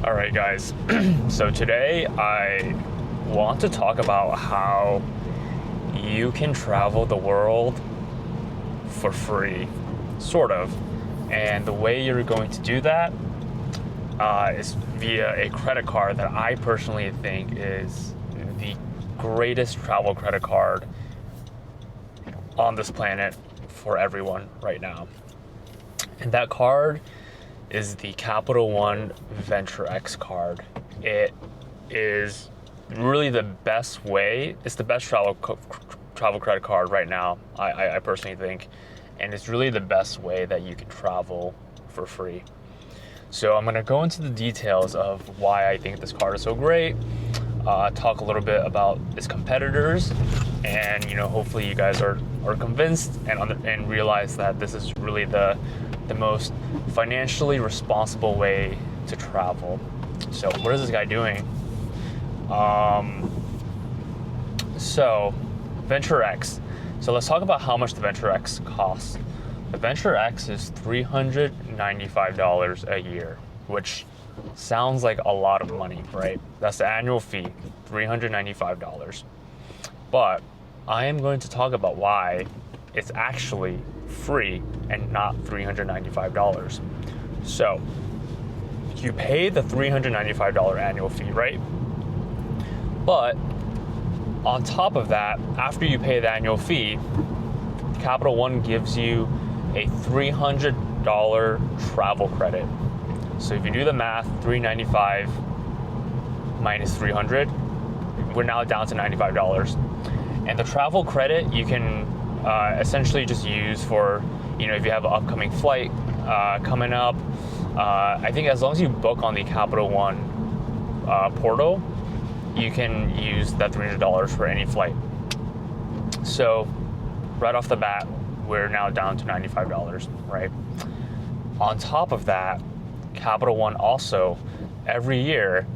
All right, guys. So today I want to talk about how you can travel the world for free, sort of. And the way you're going to do that is via a credit card that I personally think is the greatest travel credit card on this planet for everyone right now. And that card is the Capital One Venture X card. It is really the best way. It's the best travel credit card right now, I personally think. And it's really the best way that you can travel for free. So I'm gonna go into the details of why I think this card is so great, talk a little bit about its competitors, and hopefully you guys are convinced and realize that this is really the most financially responsible way to travel. So what is this guy doing? So Venture X. So let's talk about how much the Venture X costs. The Venture X is $395 a year, which sounds like a lot of money, right? That's the annual fee, $395. But I am going to talk about why it's actually free and not $395. So you pay the $395 annual fee, right? But on top of that, after you pay the annual fee, Capital One gives you a $300 travel credit. So if you do the math, $395 minus $300, we're now down to $95. And the travel credit you can essentially just use for, if you have an upcoming flight coming up. I think as long as you book on the Capital One portal, you can use that $300 for any flight. So right off the bat, we're now down to $95, right? On top of that, Capital One also every year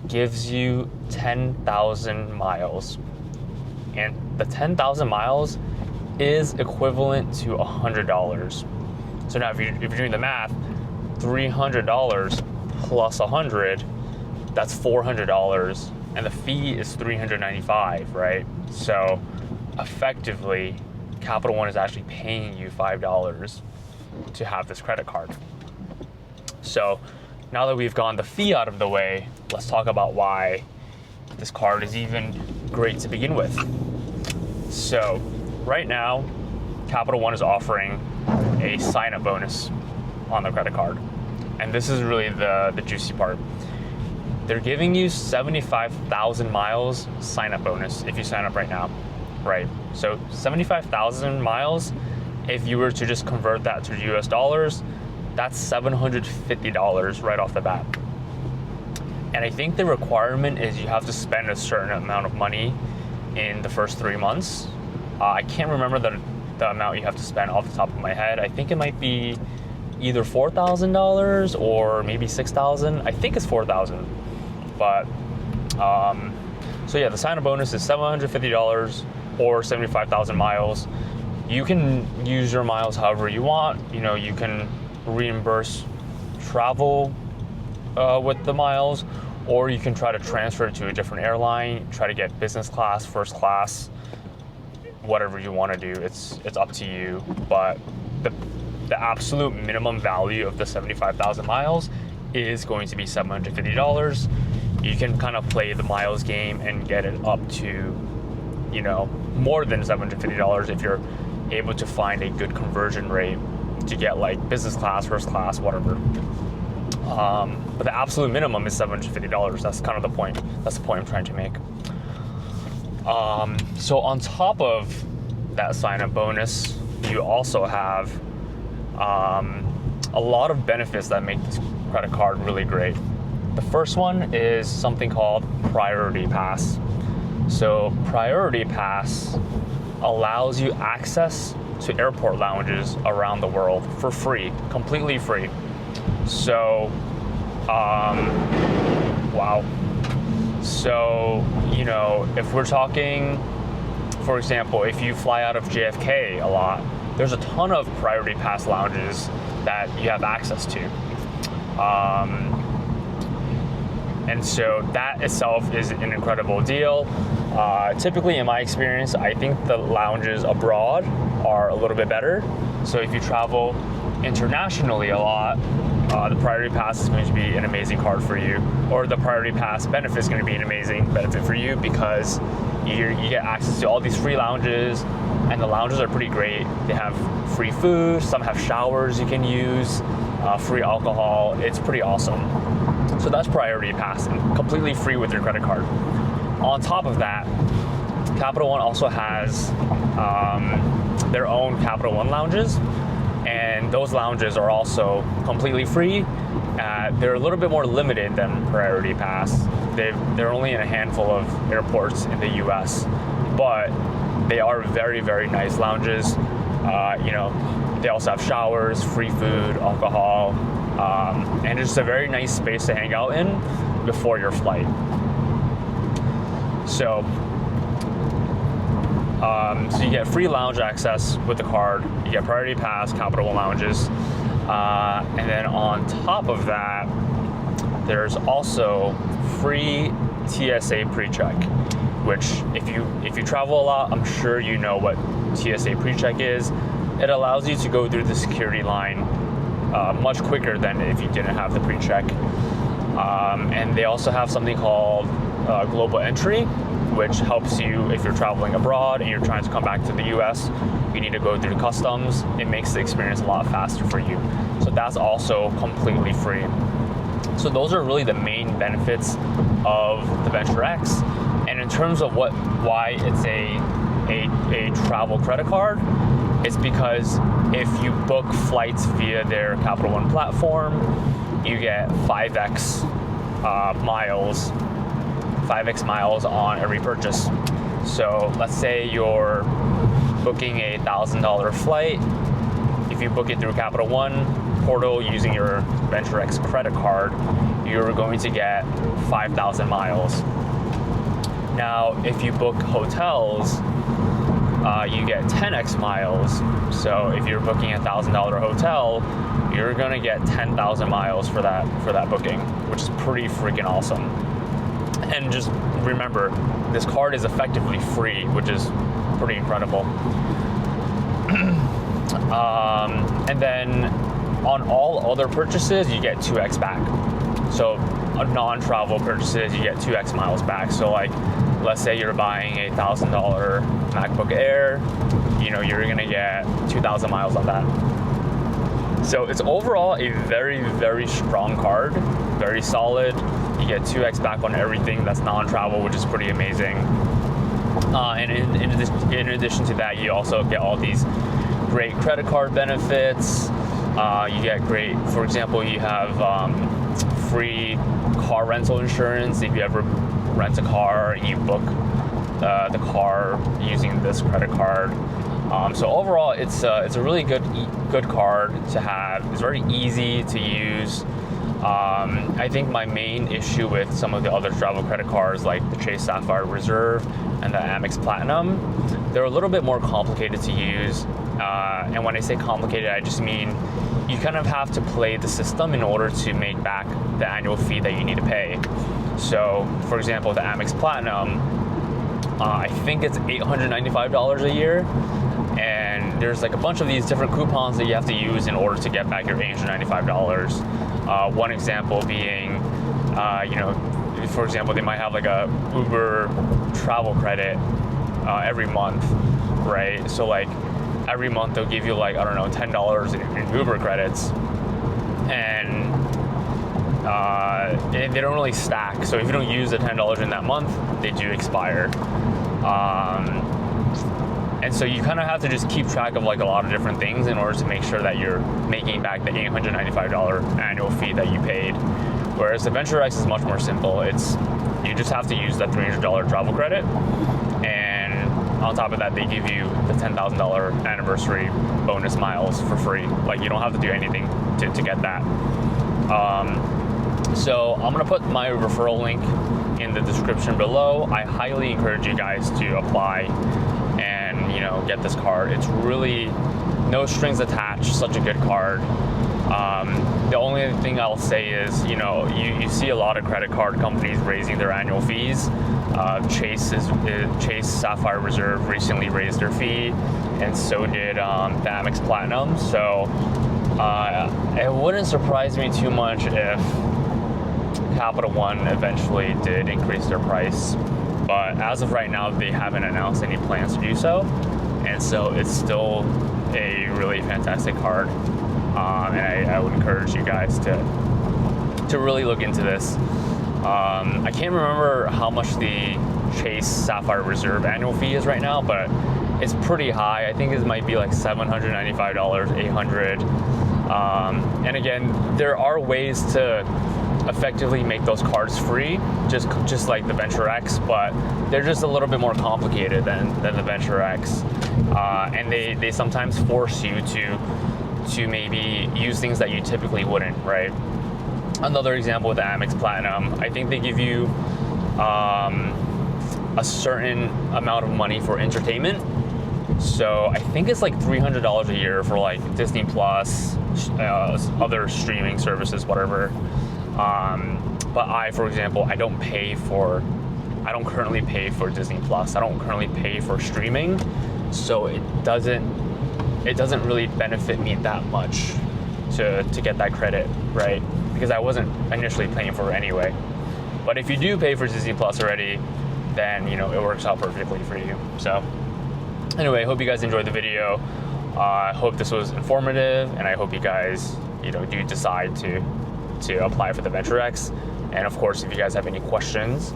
gives you 10,000 miles. And the 10,000 miles is equivalent to $100. So now if you're doing the math, $300 plus 100, that's $400, and the fee is $395, right? So effectively, Capital One is actually paying you $5 to have this credit card. So now that we've gone the fee out of the way, let's talk about why this card is even great to begin with. So right now, Capital One is offering a sign-up bonus on the credit card. And this is really the juicy part. They're giving you 75,000 miles sign-up bonus if you sign up right now, right? So 75,000 miles, if you were to just convert that to US dollars, that's $750 right off the bat. And I think the requirement is you have to spend a certain amount of money in the first 3 months. I can't remember the amount you have to spend off the top of my head. I think it might be either $4,000 or maybe $6,000. I think it's $4,000. But, so yeah, the sign-up bonus is $750 or 75,000 miles. You can use your miles however you want. You can reimburse travel with the miles, or you can try to transfer it to a different airline, try to get business class, first class, whatever you want to do. It's up to you. But the absolute minimum value of the 75,000 miles is going to be $750. You can kind of play the miles game and get it up to, more than $750 if you're able to find a good conversion rate to get like business class, first class, whatever. But the absolute minimum is $750. That's kind of the point. That's the point I'm trying to make. So on top of that sign-up bonus, you also have a lot of benefits that make this credit card really great. The first one is something called Priority Pass. So Priority Pass allows you access to airport lounges around the world for free, completely free. So, wow. So, if we're talking, for example, if you fly out of JFK a lot, there's a ton of Priority Pass lounges that you have access to. And so that itself is an incredible deal. Typically, in my experience, I think the lounges abroad are a little bit better. So if you travel internationally a lot, the Priority Pass is going to be an amazing card for you, or the Priority Pass benefit is going to be an amazing benefit for you, because you get access to all these free lounges, and the lounges are pretty great. They have free food, some have showers you can use, free alcohol. It's pretty awesome. So that's Priority Pass, and completely free with your credit card. On top of that, Capital One also has their own Capital One lounges, and those lounges are also completely free. They're a little bit more limited than Priority Pass. They're only in a handful of airports in the US, but they are very, very nice lounges. They also have showers, free food, alcohol, and it's just a very nice space to hang out in before your flight. So you get free lounge access with the card. You get Priority Pass, Capital One lounges, and then on top of that, there's also free TSA pre-check. Which, if you travel a lot, I'm sure you know what TSA pre-check is. It allows you to go through the security line much quicker than if you didn't have the pre-check. And they also have something called Global Entry, which helps you if you're traveling abroad and you're trying to come back to the US, you need to go through customs. It makes the experience a lot faster for you. So that's also completely free. So those are really the main benefits of the Venture X. And in terms of why it's a travel credit card, it's because if you book flights via their Capital One platform, you get 5x miles on every purchase. So let's say you're booking a $1,000 flight. If you book it through Capital One portal using your Venture X credit card, you're going to get 5,000 miles. Now, if you book hotels, you get 10x miles. So if you're booking a $1,000 hotel, you're gonna get 10,000 miles for that booking, which is pretty freaking awesome. And just remember, this card is effectively free, which is pretty incredible. And then on all other purchases, you get 2x back. So on non-travel purchases, you get 2x miles back. So like, let's say you're buying a $1,000 MacBook Air, you're gonna get 2,000 miles on that. So it's overall a very, very strong card, very solid. You get 2x back on everything that's non-travel, which is pretty amazing. And in addition to that, you also get all these great credit card benefits. You get great, for example, you have free car rental insurance if you ever rent a car and you book the car using this credit card. So overall, it's a really good card to have. It's very easy to use. I think my main issue with some of the other travel credit cards like the Chase Sapphire Reserve and the Amex Platinum, they're a little bit more complicated to use. And when I say complicated, I just mean you kind of have to play the system in order to make back the annual fee that you need to pay. So, for example, the Amex Platinum, I think it's $895 a year, and there's like a bunch of these different coupons that you have to use in order to get back your $895. One example being, for example, they might have like a Uber travel credit every month, right? So like every month they'll give you like, I don't know, $10 in Uber credits, and they don't really stack. So if you don't use the $10 in that month, they do expire. And so you kind of have to just keep track of like a lot of different things in order to make sure that you're making back the $895 annual fee that you paid. Whereas the Venture X is much more simple. You just have to use that $300 travel credit, and on top of that, they give you the $10,000 anniversary bonus miles for free. Like, you don't have to do anything to get that. So I'm gonna put my referral link in the description below. I highly encourage you guys to apply and get this card. It's really no strings attached, such a good card. The only thing I'll say is, you see a lot of credit card companies raising their annual fees. Chase Sapphire Reserve recently raised their fee, and so did the Amex Platinum. So it wouldn't surprise me too much if Capital One eventually did increase their price. But as of right now, they haven't announced any plans to do so. And so it's still a really fantastic card. And I would encourage you guys to really look into this. I can't remember how much the Chase Sapphire Reserve annual fee is right now, but it's pretty high. I think it might be like $795, $800. And again, there are ways to effectively make those cards free, just like the Venture X, but they're just a little bit more complicated than the Venture X. And they sometimes force you to maybe use things that you typically wouldn't, right? Another example with the Amex Platinum, I think they give you a certain amount of money for entertainment. So I think it's like $300 a year for like Disney Plus, other streaming services, whatever. But for example, I don't currently pay for Disney Plus. I don't currently pay for streaming. So it doesn't really benefit me that much to get that credit, right? Because I wasn't initially paying for it anyway. But if you do pay for Disney Plus already, then it works out perfectly for you. So anyway, I hope you guys enjoyed the video. I hope this was informative, and I hope you guys do decide to apply for the Venture X. And of course, if you guys have any questions,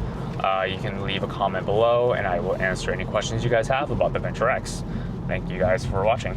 you can leave a comment below, and I will answer any questions you guys have about the Venture X. Thank you guys for watching.